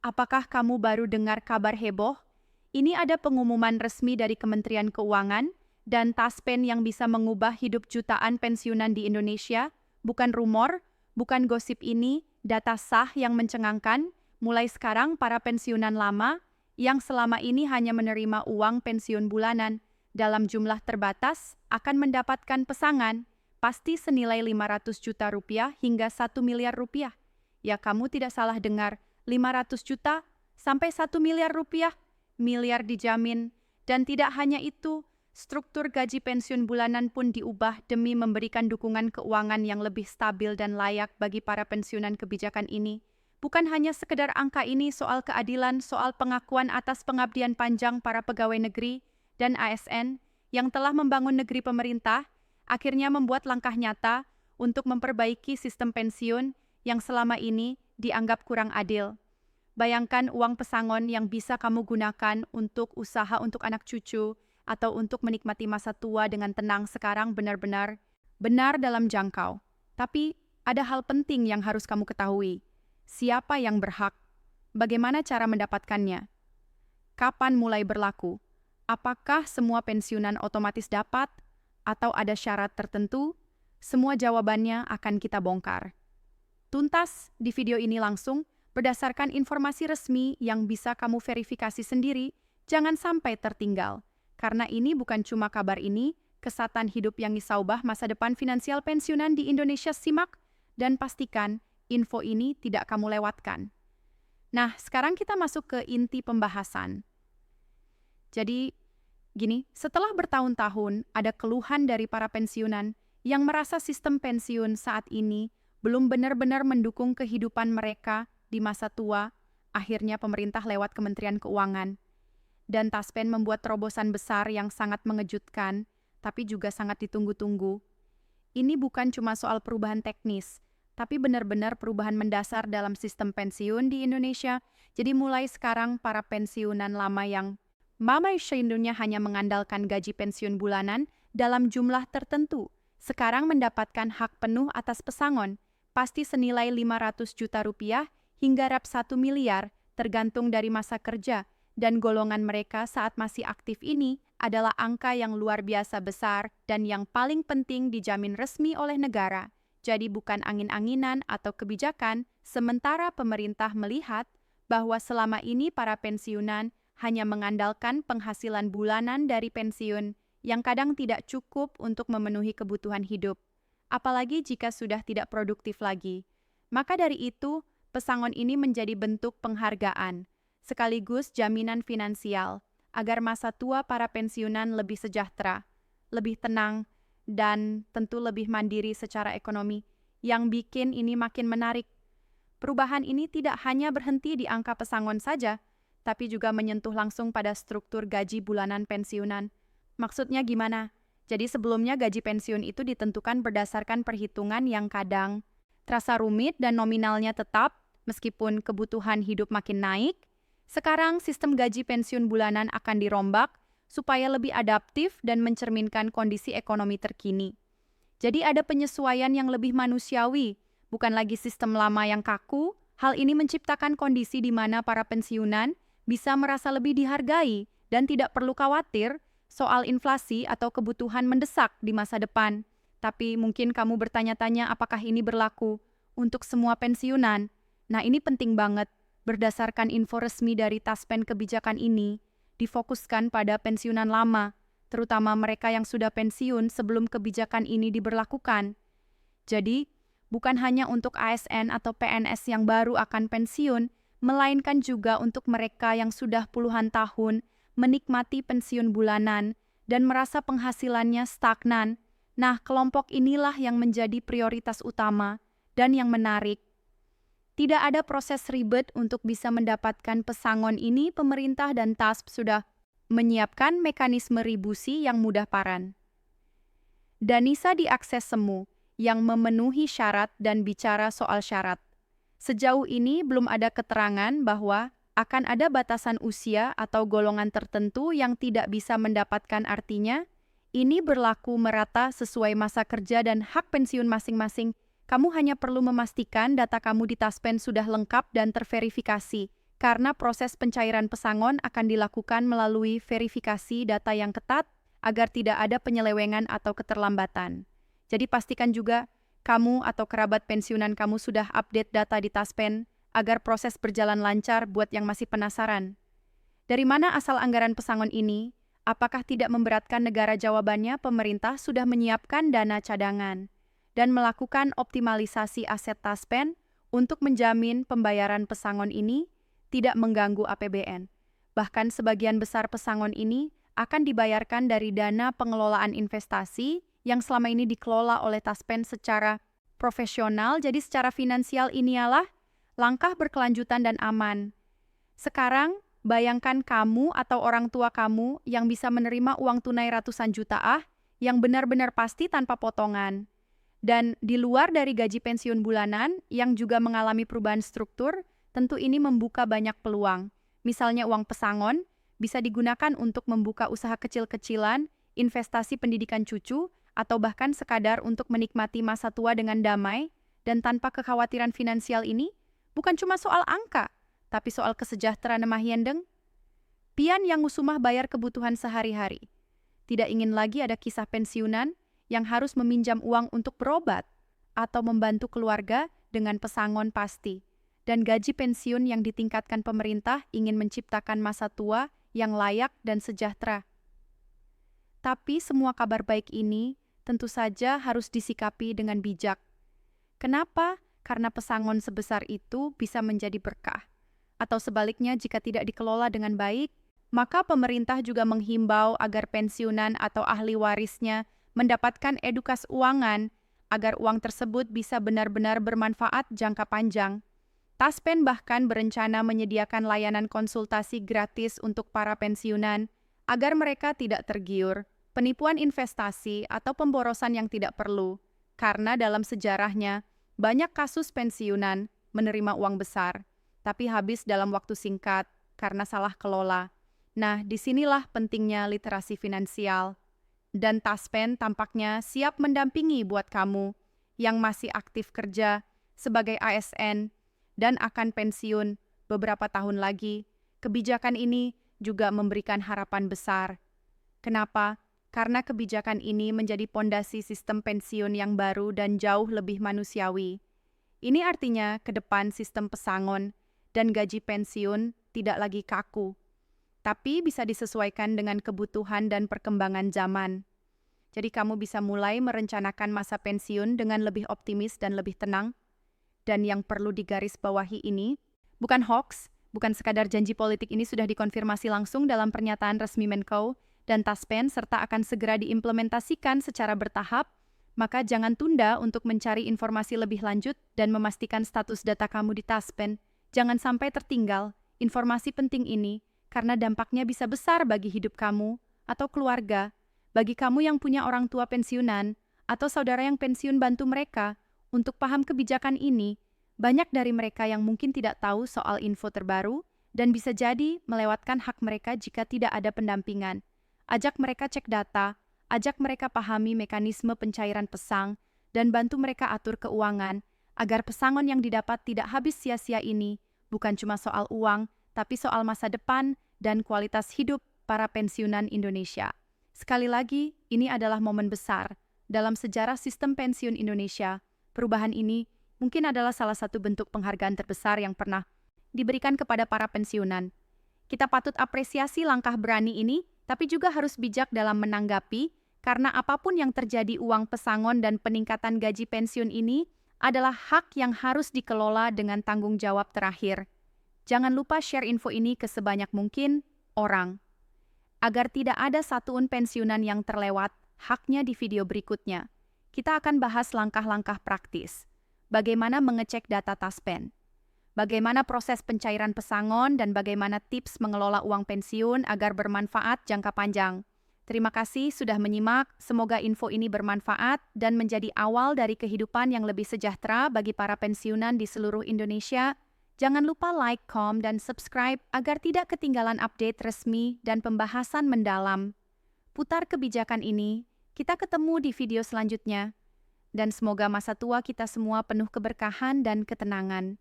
Apakah kamu baru dengar kabar heboh? Ini ada pengumuman resmi dari Kementerian Keuangan dan Taspen yang bisa mengubah hidup jutaan pensiunan di Indonesia. Bukan rumor, bukan gosip ini, data sah yang mencengangkan. Mulai sekarang para pensiunan lama yang selama ini hanya menerima uang pensiun bulanan dalam jumlah terbatas akan mendapatkan pesangon pasti senilai 500 juta rupiah hingga 1 miliar rupiah. Ya, kamu tidak salah dengar, 500 juta sampai 1 miliar rupiah, miliar dijamin. Dan tidak hanya itu, struktur gaji pensiun bulanan pun diubah demi memberikan dukungan keuangan yang lebih stabil dan layak bagi para pensiunan kebijakan ini. Bukan hanya sekedar angka ini soal keadilan, soal pengakuan atas pengabdian panjang para pegawai negeri dan ASN yang telah membangun negeri pemerintah, akhirnya membuat langkah nyata untuk memperbaiki sistem pensiun yang selama ini dianggap kurang adil. Bayangkan uang pesangon yang bisa kamu gunakan untuk usaha untuk anak cucu atau untuk menikmati masa tua dengan tenang sekarang benar-benar benar dalam jangkau. Tapi ada hal penting yang harus kamu ketahui. Siapa yang berhak? Bagaimana cara mendapatkannya? Kapan mulai berlaku? Apakah semua pensiunan otomatis dapat? Atau ada syarat tertentu? Semua jawabannya akan kita bongkar. Tuntas di video ini langsung, berdasarkan informasi resmi yang bisa kamu verifikasi sendiri, jangan sampai tertinggal. Karena ini bukan cuma kabar ini, kesehatan hidup yang disaubah masa depan finansial pensiunan di Indonesia. Simak dan pastikan info ini tidak kamu lewatkan. Nah, sekarang kita masuk ke inti pembahasan. Jadi, gini, setelah bertahun-tahun ada keluhan dari para pensiunan yang merasa sistem pensiun saat ini belum benar-benar mendukung kehidupan mereka di masa tua, akhirnya pemerintah lewat Kementerian Keuangan dan Taspen membuat terobosan besar yang sangat mengejutkan, tapi juga sangat ditunggu-tunggu. Ini bukan cuma soal perubahan teknis, tapi benar-benar perubahan mendasar dalam sistem pensiun di Indonesia. Jadi mulai sekarang para pensiunan lama yang seindunya hanya mengandalkan gaji pensiun bulanan dalam jumlah tertentu, sekarang mendapatkan hak penuh atas pesangon, pasti senilai 500 juta rupiah hingga rap 1 miliar, tergantung dari masa kerja, dan golongan mereka saat masih aktif ini adalah angka yang luar biasa besar dan yang paling penting dijamin resmi oleh negara. Jadi bukan angin-anginan atau kebijakan, sementara pemerintah melihat bahwa selama ini para pensiunan hanya mengandalkan penghasilan bulanan dari pensiun yang kadang tidak cukup untuk memenuhi kebutuhan hidup, apalagi jika sudah tidak produktif lagi. Maka dari itu, pesangon ini menjadi bentuk penghargaan, sekaligus jaminan finansial, agar masa tua para pensiunan lebih sejahtera, lebih tenang, dan tentu lebih mandiri secara ekonomi, yang bikin ini makin menarik. Perubahan ini tidak hanya berhenti di angka pesangon saja, tapi juga menyentuh langsung pada struktur gaji bulanan pensiunan. Maksudnya gimana? Jadi sebelumnya gaji pensiun itu ditentukan berdasarkan perhitungan yang kadang terasa rumit dan nominalnya tetap, meskipun kebutuhan hidup makin naik. Sekarang sistem gaji pensiun bulanan akan dirombak supaya lebih adaptif dan mencerminkan kondisi ekonomi terkini. Jadi ada penyesuaian yang lebih manusiawi, bukan lagi sistem lama yang kaku. Hal ini menciptakan kondisi di mana para pensiunan bisa merasa lebih dihargai dan tidak perlu khawatir soal inflasi atau kebutuhan mendesak di masa depan. Tapi mungkin kamu bertanya-tanya apakah ini berlaku untuk semua pensiunan. Nah, ini penting banget. Berdasarkan info resmi dari Taspen, kebijakan ini difokuskan pada pensiunan lama, terutama mereka yang sudah pensiun sebelum kebijakan ini diberlakukan. Jadi, bukan hanya untuk ASN atau PNS yang baru akan pensiun, melainkan juga untuk mereka yang sudah puluhan tahun menikmati pensiun bulanan dan merasa penghasilannya stagnan. Nah, kelompok inilah yang menjadi prioritas utama dan yang menarik. Tidak ada proses ribet untuk bisa mendapatkan pesangon ini. Pemerintah dan TASP sudah menyiapkan mekanisme ribusi yang mudah paran. Danisa diakses semu yang memenuhi syarat dan bicara soal syarat. Sejauh ini belum ada keterangan bahwa akan ada batasan usia atau golongan tertentu yang tidak bisa mendapatkan. Artinya, ini berlaku merata sesuai masa kerja dan hak pensiun masing-masing. Kamu hanya perlu memastikan data kamu di Taspen sudah lengkap dan terverifikasi. karena proses pencairan pesangon akan dilakukan melalui verifikasi data yang ketat agar tidak ada penyelewengan atau keterlambatan. Jadi pastikan juga kamu atau kerabat pensiunan kamu sudah update data di Taspen agar proses berjalan lancar buat yang masih penasaran. Dari mana asal anggaran pesangon ini? Apakah tidak memberatkan negara? Jawabannya, pemerintah sudah menyiapkan dana cadangan dan melakukan optimalisasi aset Taspen untuk menjamin pembayaran pesangon ini tidak mengganggu APBN. Bahkan sebagian besar pesangon ini akan dibayarkan dari dana pengelolaan investasi yang selama ini dikelola oleh Taspen secara profesional. Jadi secara finansial ini ialah langkah berkelanjutan dan aman. Sekarang, bayangkan kamu atau orang tua kamu yang bisa menerima uang tunai ratusan juta yang benar-benar pasti tanpa potongan. Dan di luar dari gaji pensiun bulanan yang juga mengalami perubahan struktur, tentu ini membuka banyak peluang. Misalnya uang pesangon bisa digunakan untuk membuka usaha kecil-kecilan, investasi pendidikan cucu, atau bahkan sekadar untuk menikmati masa tua dengan damai dan tanpa kekhawatiran finansial. Ini bukan cuma soal angka, tapi soal kesejahteraan Mahiendeng. Pian yang musumah bayar kebutuhan sehari-hari. Tidak ingin lagi ada kisah pensiunan yang harus meminjam uang untuk berobat atau membantu keluarga dengan pesangon pasti. Dan gaji pensiun yang ditingkatkan pemerintah ingin menciptakan masa tua yang layak dan sejahtera. Tapi semua kabar baik ini tentu saja harus disikapi dengan bijak. Kenapa? Karena pesangon sebesar itu bisa menjadi berkah. Atau sebaliknya, jika tidak dikelola dengan baik, maka pemerintah juga menghimbau agar pensiunan atau ahli warisnya mendapatkan edukasi keuangan agar uang tersebut bisa benar-benar bermanfaat jangka panjang. Taspen bahkan berencana menyediakan layanan konsultasi gratis untuk para pensiunan agar mereka tidak tergiur penipuan investasi atau pemborosan yang tidak perlu, karena dalam sejarahnya banyak kasus pensiunan menerima uang besar, tapi habis dalam waktu singkat karena salah kelola. Nah, disinilah pentingnya literasi finansial. Dan Taspen tampaknya siap mendampingi buat kamu yang masih aktif kerja sebagai ASN dan akan pensiun beberapa tahun lagi. Kebijakan ini juga memberikan harapan besar. Kenapa? Karena kebijakan ini menjadi pondasi sistem pensiun yang baru dan jauh lebih manusiawi. Ini artinya ke depan sistem pesangon dan gaji pensiun tidak lagi kaku, tapi bisa disesuaikan dengan kebutuhan dan perkembangan zaman. Jadi kamu bisa mulai merencanakan masa pensiun dengan lebih optimis dan lebih tenang. Dan yang perlu digarisbawahi ini, bukan hoax, bukan sekadar janji politik. Ini sudah dikonfirmasi langsung dalam pernyataan resmi Menko dan Taspen serta akan segera diimplementasikan secara bertahap, maka jangan tunda untuk mencari informasi lebih lanjut dan memastikan status data kamu di Taspen. Jangan sampai tertinggal informasi penting ini karena dampaknya bisa besar bagi hidup kamu atau keluarga, bagi kamu yang punya orang tua pensiunan atau saudara yang pensiun. Bantu mereka untuk paham kebijakan ini. Banyak dari mereka yang mungkin tidak tahu soal info terbaru dan bisa jadi melewatkan hak mereka jika tidak ada pendampingan. Ajak mereka cek data, ajak mereka pahami mekanisme pencairan pesang, dan bantu mereka atur keuangan agar pesangon yang didapat tidak habis sia-sia. Ini bukan cuma soal uang, tapi soal masa depan dan kualitas hidup para pensiunan Indonesia. Sekali lagi, ini adalah momen besar dalam sejarah sistem pensiun Indonesia. Perubahan ini mungkin adalah salah satu bentuk penghargaan terbesar yang pernah diberikan kepada para pensiunan. Kita patut apresiasi langkah berani ini, tapi juga harus bijak dalam menanggapi, karena apapun yang terjadi, uang pesangon dan peningkatan gaji pensiun ini adalah hak yang harus dikelola dengan tanggung jawab terakhir. Jangan lupa share info ini ke sebanyak mungkin orang, agar tidak ada satuun pensiunan yang terlewat haknya. Di video berikutnya, kita akan bahas langkah-langkah praktis. Bagaimana mengecek data Taspen, bagaimana proses pencairan pesangon, dan bagaimana tips mengelola uang pensiun agar bermanfaat jangka panjang. Terima kasih sudah menyimak, semoga info ini bermanfaat dan menjadi awal dari kehidupan yang lebih sejahtera bagi para pensiunan di seluruh Indonesia. Jangan lupa like, comment, dan subscribe agar tidak ketinggalan update resmi dan pembahasan mendalam. Putar kebijakan ini, kita ketemu di video selanjutnya. Dan semoga masa tua kita semua penuh keberkahan dan ketenangan.